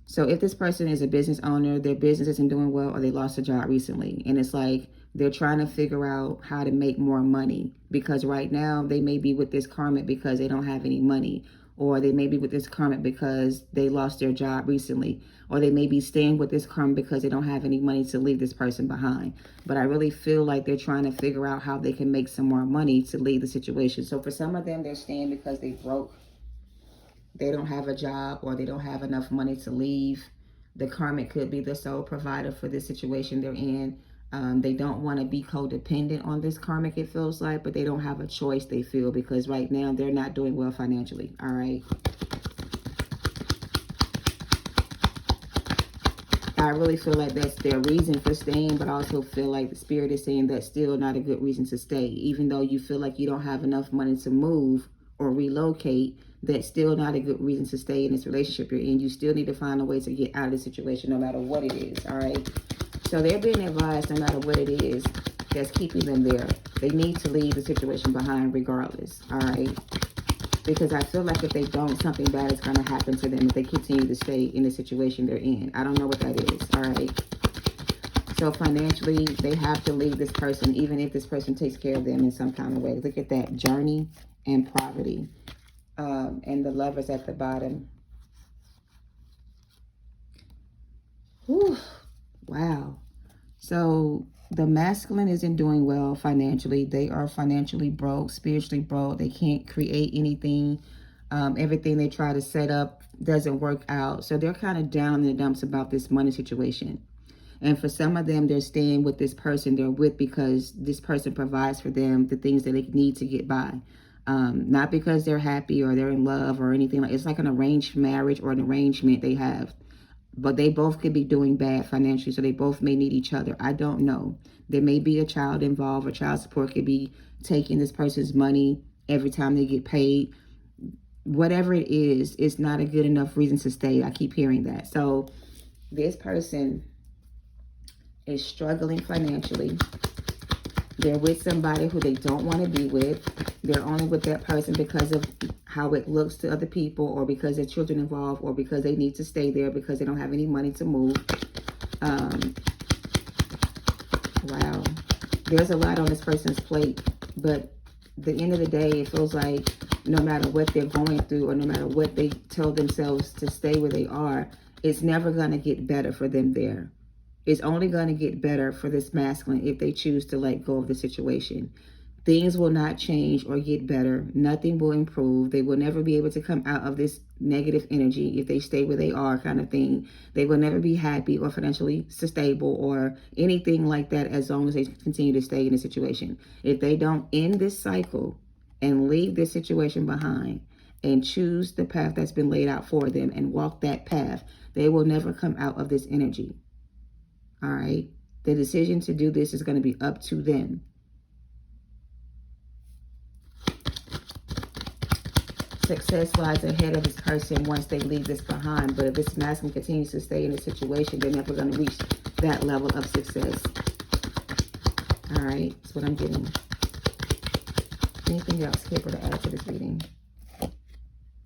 So if this person is a business owner, their business isn't doing well or they lost a job recently. And it's like, they're trying to figure out how to make more money because right now they may be with this karmic because they don't have any money, or they may be with this karmic because they lost their job recently, or they may be staying with this karmic because they don't have any money to leave this person behind. But I really feel like they're trying to figure out how they can make some more money to leave the situation. So for some of them, they're staying because they broke. They don't have a job or they don't have enough money to leave. The karmic could be the sole provider for this situation they're in. They don't want to be codependent on this karmic, it feels like, but they don't have a choice, they feel, because right now they're not doing well financially. All right. I really feel like that's their reason for staying, but I also feel like the Spirit is saying that's still not a good reason to stay. Even though you feel like you don't have enough money to move or relocate, that's still not a good reason to stay in this relationship you're in. You still need to find a way to get out of the situation no matter what it is. All right. So they're being advised, no matter what it is that's keeping them there, they need to leave the situation behind regardless, all right? Because I feel like if they don't, something bad is going to happen to them if they continue to stay in the situation they're in. I don't know what that is, all right? So financially, they have to leave this person, even if this person takes care of them in some kind of way. Look at that, journey and poverty. And the Lovers at the bottom. Whew. Wow. So the masculine isn't doing well financially. They are financially broke, spiritually broke. They can't create anything. Everything they try to set up doesn't work out. So they're kind of down in the dumps about this money situation. And for some of them, they're staying with this person they're with because this person provides for them the things that they need to get by. Not because they're happy or they're in love or anything. It's like an arranged marriage or an arrangement they have. But they both could be doing bad financially, so they both may need each other. I don't know. There may be a child involved, or child support could be taking this person's money every time they get paid. Whatever it is, it's not a good enough reason to stay. I keep hearing that. So this person is struggling financially. They're with somebody who they don't want to be with. They're only with that person because of how it looks to other people, or because their children involved, or because they need to stay there because they don't have any money to move. Wow. There's a lot on this person's plate, but at the end of the day, it feels like no matter what they're going through, or no matter what they tell themselves to stay where they are, it's never going to get better for them there. It's only going to get better for this masculine if they choose to let go of the situation. Things will not change or get better. Nothing will improve. They will never be able to come out of this negative energy if they stay where they are, kind of thing. They will never be happy or financially stable or anything like that as long as they continue to stay in the situation. If they don't end this cycle and leave this situation behind and choose the path that's been laid out for them and walk that path, they will never come out of this energy. All right. The decision to do this is going to be up to them. Success lies ahead of this person once they leave this behind. But if this masculine continues to stay in the situation, they're never going to reach that level of success. All right. That's what I'm getting. Anything else, Kipper, to add to this reading?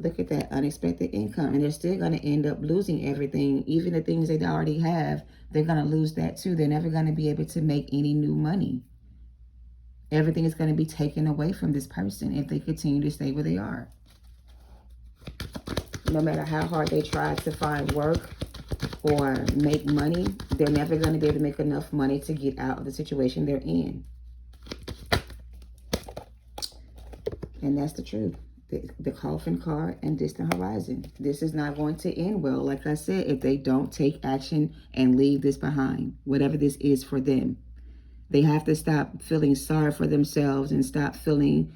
Look at that unexpected income. And they're still going to end up losing everything. Even the things they already have, they're going to lose that too. They're never going to be able to make any new money. Everything is going to be taken away from this person if they continue to stay where they are. No matter how hard they try to find work or make money, they're never going to be able to make enough money to get out of the situation they're in. And that's the truth. The coffin card and distant horizon. This is not going to end well, like I said, if they don't take action and leave this behind, whatever this is for them. They have to stop feeling sorry for themselves and stop feeling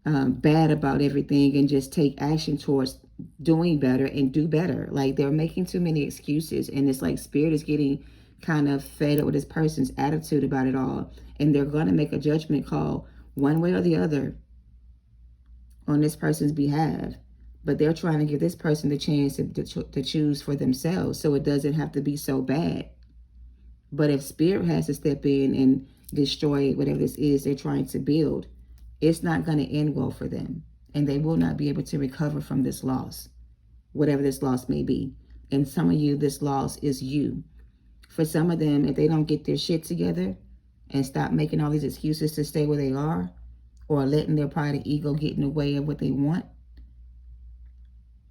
bad about everything and just take action towards doing better and do better. Like, they're making too many excuses, and it's like spirit is getting kind of fed up with this person's attitude about it all, and they're going to make a judgment call one way or the other on this person's behalf. But they're trying to give this person the chance to choose for themselves, so it doesn't have to be so bad. But if spirit has to step in and destroy whatever this is they're trying to build, it's not going to end well for them. And they will not be able to recover from this loss, whatever this loss may be. And some of you, this loss is you. For some of them, if they don't get their shit together and stop making all these excuses to stay where they are, or letting their pride and ego get in the way of what they want,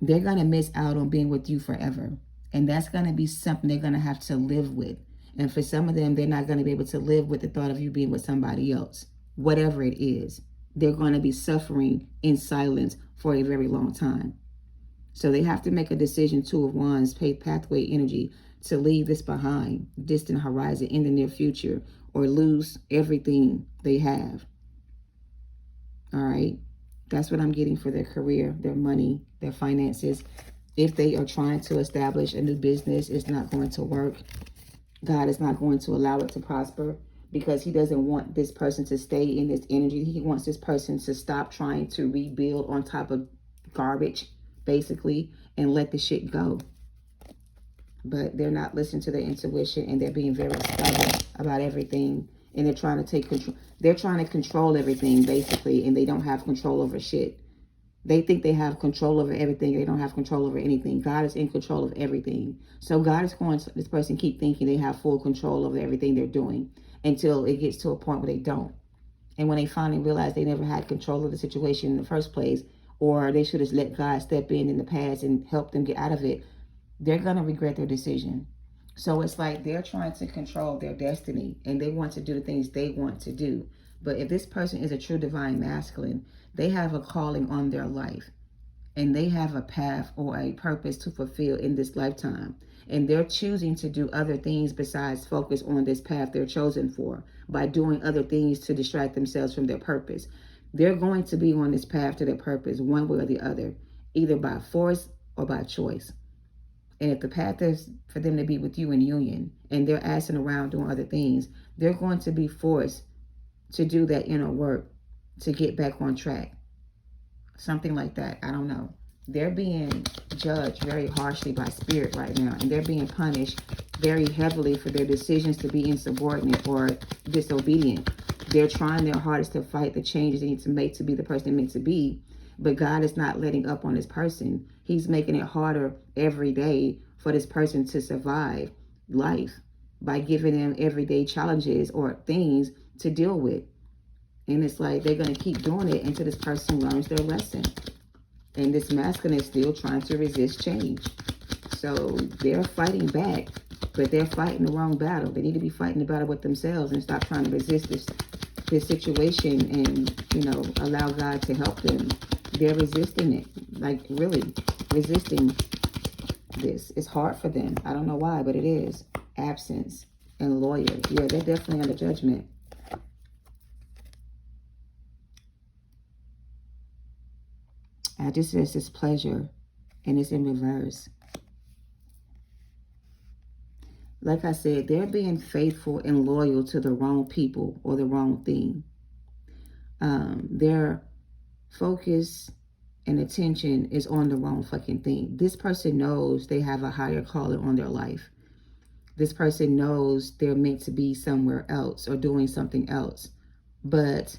they're going to miss out on being with you forever. And that's going to be something they're going to have to live with. And for some of them, they're not going to be able to live with the thought of you being with somebody else. Whatever it is, they're going to be suffering in silence for a very long time. So they have to make a decision, Two of Wands, pathway energy, to leave this behind, distant horizon, in the near future, or lose everything they have. All right. That's what I'm getting for their career, their money, their finances. If they are trying to establish a new business, it's not going to work. God is not going to allow it to prosper, because he doesn't want this person to stay in this energy. He wants this person to stop trying to rebuild on top of garbage, basically, and let the shit go. But they're not listening to their intuition, and they're being very stubborn about everything. And they're trying to take control. They're trying to control everything, basically, and they don't have control over shit. They think they have control over everything. They don't have control over anything. God is in control of everything. So God is going to, this person keep thinking they have full control over everything they're doing until it gets to a point where they don't. And when they finally realize they never had control of the situation in the first place, or they should have let God step in the past and help them get out of it, they're going to regret their decision. So it's like they're trying to control their destiny, and they want to do the things they want to do. But if this person is a true divine masculine, they have a calling on their life, and they have a path or a purpose to fulfill in this lifetime. And they're choosing to do other things besides focus on this path they're chosen for, by doing other things to distract themselves from their purpose. They're going to be on this path to their purpose one way or the other, either by force or by choice. And if the path is for them to be with you in union and they're asking around doing other things, they're going to be forced to do that inner work to get back on track. Something like that. I don't know. They're being judged very harshly by spirit right now, and they're being punished very heavily for their decisions to be insubordinate or disobedient. They're trying their hardest to fight the changes they need to make to be the person they're meant to be, but God is not letting up on this person. He's making it harder every day for this person to survive life by giving them everyday challenges or things to deal with. And it's like they're going to keep doing it until this person learns their lesson. And this masculine is still trying to resist change. So they're fighting back, but they're fighting the wrong battle. They need to be fighting the battle with themselves and stop trying to resist this situation and, you know, allow God to help them. They're resisting it, like really resisting this. It's hard for them. I don't know why, but it is. Absence and lawyer. Yeah, they're definitely under judgment. I just says this pleasure, and it's in reverse. Like I said, they're being faithful and loyal to the wrong people or the wrong thing. Their focus and attention is on the wrong fucking thing. This person knows they have a higher calling on their life. This person knows they're meant to be somewhere else or doing something else. But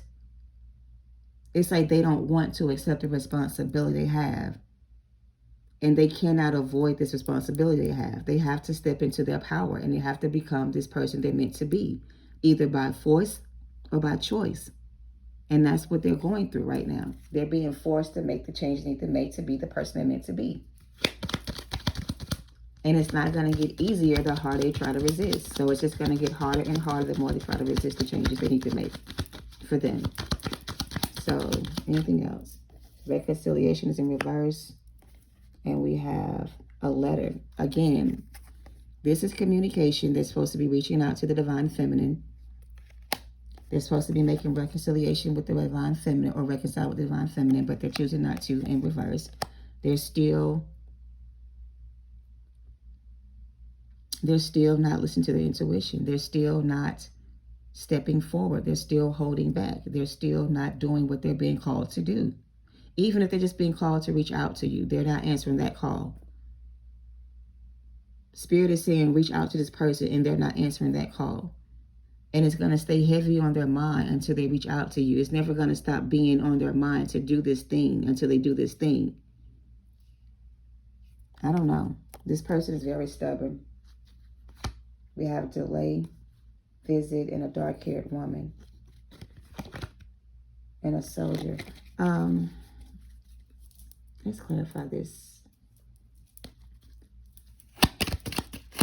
it's like they don't want to accept the responsibility they have. And they cannot avoid this responsibility they have. They have to step into their power and they have to become this person they're meant to be, either by force or by choice. And that's what they're going through right now. They're being forced to make the change they need to make to be the person they're meant to be. And it's not going to get easier the harder they try to resist. So it's just going to get harder and harder the more they try to resist the changes they need to make for them. So anything else? Reconciliation is in reverse. And we have a letter. Again, this is communication. They're supposed to be reaching out to the divine feminine. They're supposed to be making reconciliation with the divine feminine or reconcile with the divine feminine, but they're choosing not to in reverse. They're still not listening to their intuition. They're still not stepping forward. They're still holding back. They're still not doing what they're being called to do. Even if they're just being called to reach out to you, they're not answering that call. Spirit is saying, reach out to this person, and they're not answering that call. And it's going to stay heavy on their mind until they reach out to you. It's never going to stop being on their mind to do this thing until they do this thing. I don't know. This person is very stubborn. We have delay, visit, and a dark-haired woman. And a soldier. Let's clarify this.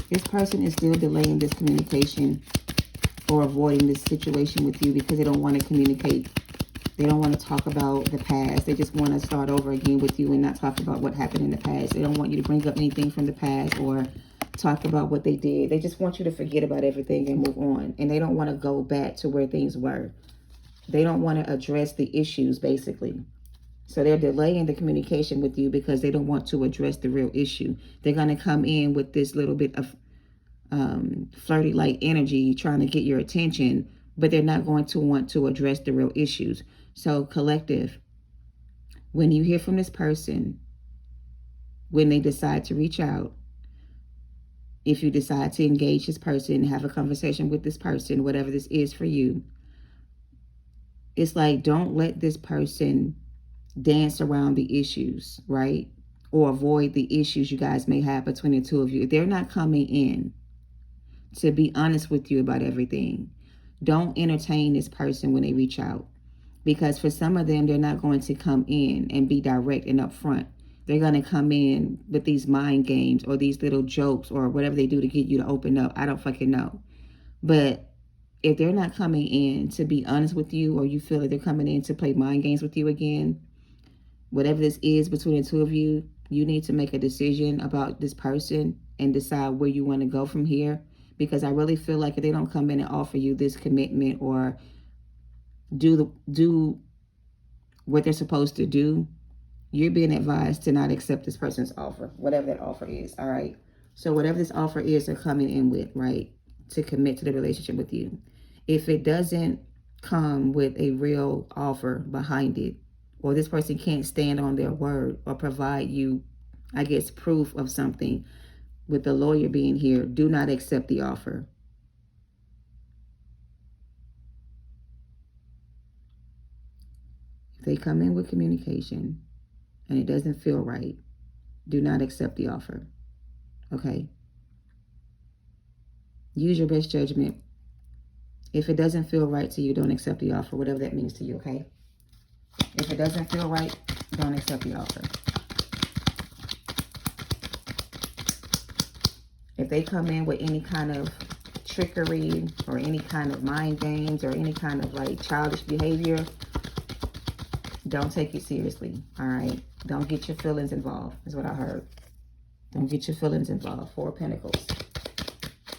This person is still delaying this communication or avoiding this situation with you because they don't want to communicate. They don't want to talk about the past. They just want to start over again with you and not talk about what happened in the past. They don't want you to bring up anything from the past or talk about what they did. They just want you to forget about everything and move on. And they don't want to go back to where things were. They don't want to address the issues, basically. So they're delaying the communication with you because they don't want to address the real issue. They're going to come in with this little bit of flirty-like energy trying to get your attention, but they're not going to want to address the real issues. So collective, when you hear from this person, when they decide to reach out, if you decide to engage this person, have a conversation with this person, whatever this is for you, it's like, don't let this person dance around the issues, right? Or avoid the issues you guys may have between the two of you. If they're not coming in to be honest with you about everything, don't entertain this person when they reach out. Because for some of them, they're not going to come in and be direct and upfront. They're going to come in with these mind games or these little jokes or whatever they do to get you to open up. I don't fucking know. But if they're not coming in to be honest with you, or you feel that they're coming in to play mind games with you again, whatever this is between the two of you, you need to make a decision about this person and decide where you want to go from here. Because I really feel like if they don't come in and offer you this commitment or do what they're supposed to do, you're being advised to not accept this person's offer, whatever that offer is. All right. So whatever this offer is, they're coming in with, right, to commit to the relationship with you. If it doesn't come with a real offer behind it, or this person can't stand on their word or provide you, I guess, proof of something, with the lawyer being here, do not accept the offer. If they come in with communication and it doesn't feel right, do not accept the offer. Okay? Use your best judgment. If it doesn't feel right to you, don't accept the offer, whatever that means to you, okay? If it doesn't feel right, don't accept the offer. If they come in with any kind of trickery or any kind of mind games or any kind of like childish behavior, don't take it seriously, all right? Don't get your feelings involved, is what I heard. Don't get your feelings involved. 4 of Pentacles.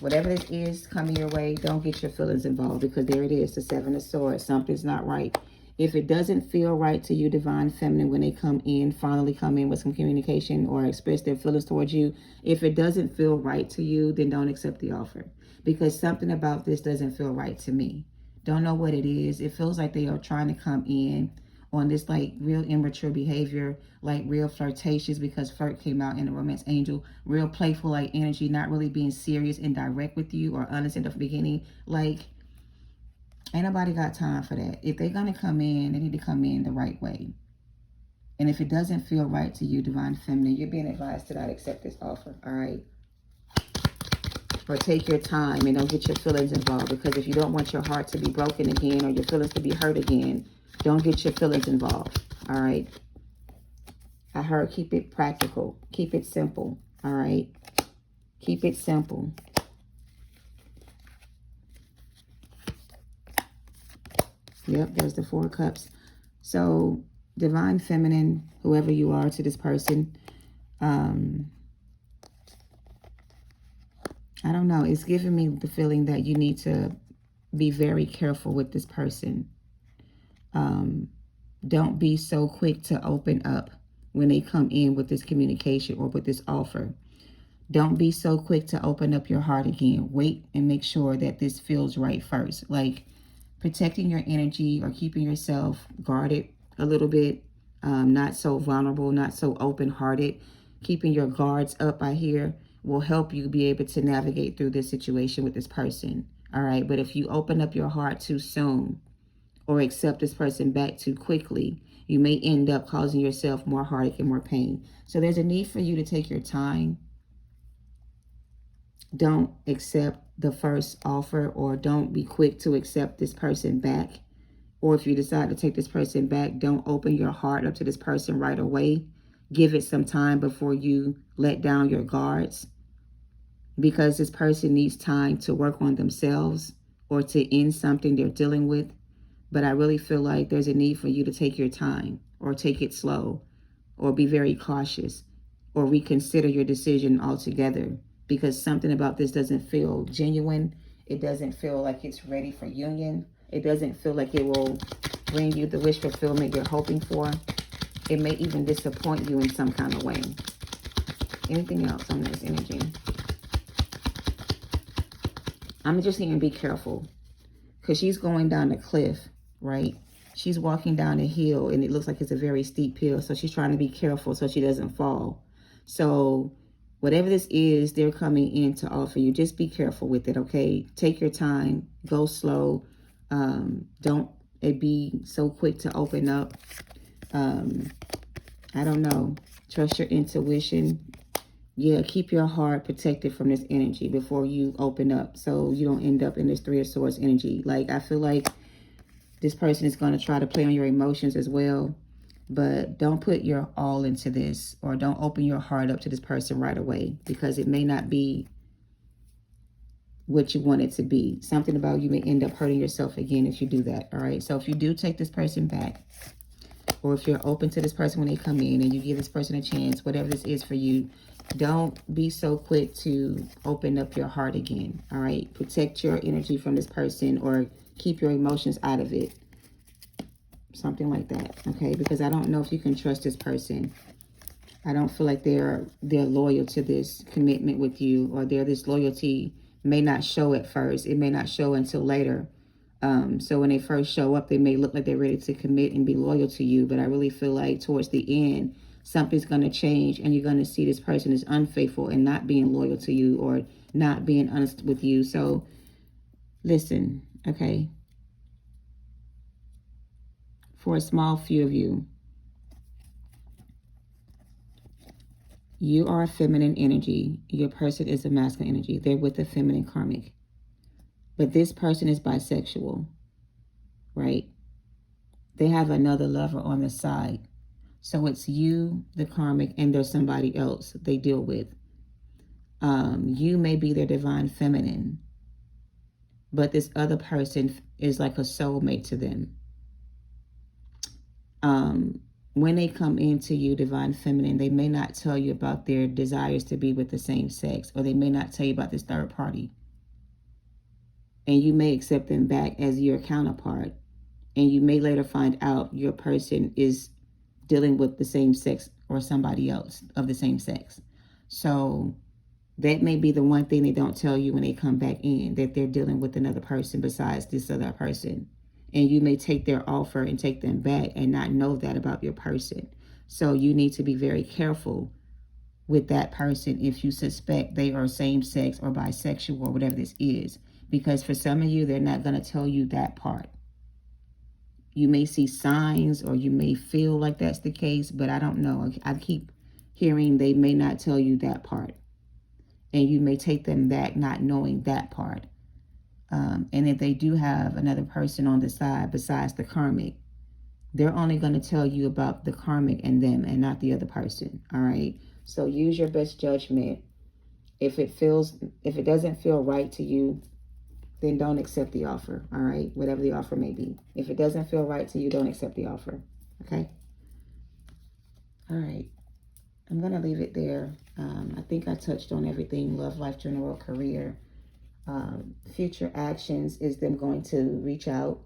Whatever this is coming your way, don't get your feelings involved, because there it is, the 7 of Swords. Something's not right. If it doesn't feel right to you, Divine Feminine, when they come in, finally come in with some communication or express their feelings towards you, if it doesn't feel right to you, then don't accept the offer, because something about this doesn't feel right to me. Don't know what it is. It feels like they are trying to come in on this like real immature behavior, like real flirtatious, because flirt came out in the Romance Angel, real playful like energy, not really being serious and direct with you or honest in the beginning. Like, ain't nobody got time for that. If they're gonna come in, they need to come in the right way. And if it doesn't feel right to you, Divine Feminine, you're being advised to not accept this offer, all right? Or take your time and don't get your feelings involved, because if you don't want your heart to be broken again or your feelings to be hurt again, don't get your feelings involved, all right? I heard keep it practical. Keep it simple, all right? Keep it simple. Yep, there's the 4 of Cups. So, Divine Feminine, whoever you are to this person, I don't know. It's giving me the feeling that you need to be very careful with this person. Don't be so quick to open up when they come in with this communication or with this offer. Don't be so quick to open up your heart again. Wait and make sure that this feels right first. Like protecting your energy or keeping yourself guarded a little bit. Not so vulnerable, not so open-hearted. Keeping your guards up, I hear, will help you be able to navigate through this situation with this person. All right. But if you open up your heart too soon or accept this person back too quickly, you may end up causing yourself more heartache and more pain. So there's a need for you to take your time. Don't accept the first offer, or don't be quick to accept this person back. Or if you decide to take this person back, don't open your heart up to this person right away. Give it some time before you let down your guards, because this person needs time to work on themselves or to end something they're dealing with. But I really feel like there's a need for you to take your time, or take it slow, or be very cautious, or reconsider your decision altogether, because something about this doesn't feel genuine. It doesn't feel like it's ready for union. It doesn't feel like it will bring you the wish fulfillment you're hoping for. It may even disappoint you in some kind of way. Anything else on this energy? I'm just saying be careful, because she's going down a cliff, right? She's walking down a hill and it looks like it's a very steep hill. So she's trying to be careful so she doesn't fall. So whatever this is, they're coming in to offer you. Just be careful with it, okay? Take your time. Go slow. Don't be so quick to open up. I don't know. Trust your intuition. Yeah, keep your heart protected from this energy before you open up, so you don't end up in this 3 of Swords energy. Like, I feel like this person is going to try to play on your emotions as well. But don't put your all into this, or don't open your heart up to this person right away, because it may not be what you want it to be. Something about you may end up hurting yourself again if you do that, all right? So if you do take this person back, or if you're open to this person when they come in and you give this person a chance, whatever this is for you, don't be so quick to open up your heart again, all right? Protect your energy from this person, or keep your emotions out of it. Something like that, okay? Because I don't know if you can trust this person. I don't feel like they're loyal to this commitment with you, or this loyalty may not show at first. It may not show until later. So when they first show up, they may look like they're ready to commit and be loyal to you. But I really feel like towards the end, something's going to change, and you're going to see this person is unfaithful and not being loyal to you, or not being honest with you. So listen, okay? For a small few of you, you are a feminine energy. Your person is a masculine energy. They're with the feminine karmic. But this person is bisexual, right? They have another lover on the side. So it's you, the karmic, and there's somebody else they deal with. You may be their divine feminine, but this other person is like a soulmate to them. When they come into you, divine feminine, they may not tell you about their desires to be with the same sex, or they may not tell you about this third party. And you may accept them back as your counterpart. And you may later find out your person is dealing with the same sex or somebody else of the same sex. So that may be the one thing they don't tell you when they come back in, that they're dealing with another person besides this other person. And you may take their offer and take them back and not know that about your person. So you need to be very careful with that person if you suspect they are same sex or bisexual or whatever this is. Because for some of you, they're not going to tell you that part. You may see signs, or you may feel like that's the case, but I don't know. I keep hearing they may not tell you that part. And you may take them back not knowing that part. And if they do have another person on the side besides the karmic, they're only going to tell you about the karmic and them and not the other person. All right. So use your best judgment. If it doesn't feel right to you, then don't accept the offer. All right. Whatever the offer may be. If it doesn't feel right to you, don't accept the offer. Okay. All right. I'm going to leave it there. I think I touched on everything. Love, life, general, career. Future actions is them going to reach out.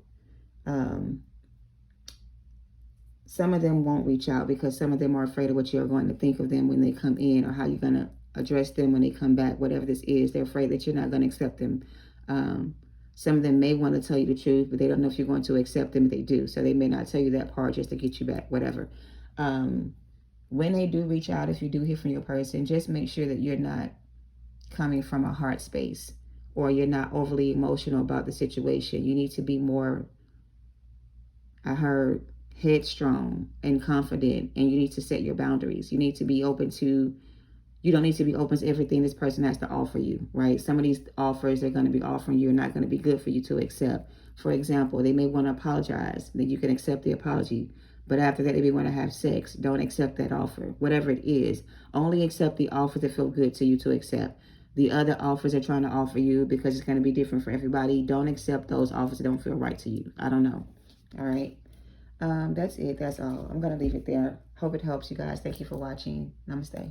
Some of them won't reach out because some of them are afraid of what you're going to think of them when they come in, or how you're going to address them when they come back, whatever this is. They're afraid that you're not going to accept them. Some of them may want to tell you the truth, but they don't know if you're going to accept them if they do. So they may not tell you that part just to get you back, whatever. When they do reach out, if you do hear from your person, just make sure that you're not coming from a heart space, or you're not overly emotional about the situation. You need to be more, I heard, headstrong and confident, and you need to set your boundaries. You need to be open to, you don't need to be open to everything this person has to offer you, right? Some of these offers they're going to be offering you are not going to be good for you to accept. For example, they may want to apologize, then you can accept the apology. But after that, they may want to have sex. Don't accept that offer. Whatever it is, only accept the offers that feel good to you to accept. The other offers they're trying to offer you, because it's going to be different for everybody, don't accept those offers that don't feel right to you. I don't know. All right. That's it. That's all. I'm going to leave it there. Hope it helps you guys. Thank you for watching. Namaste.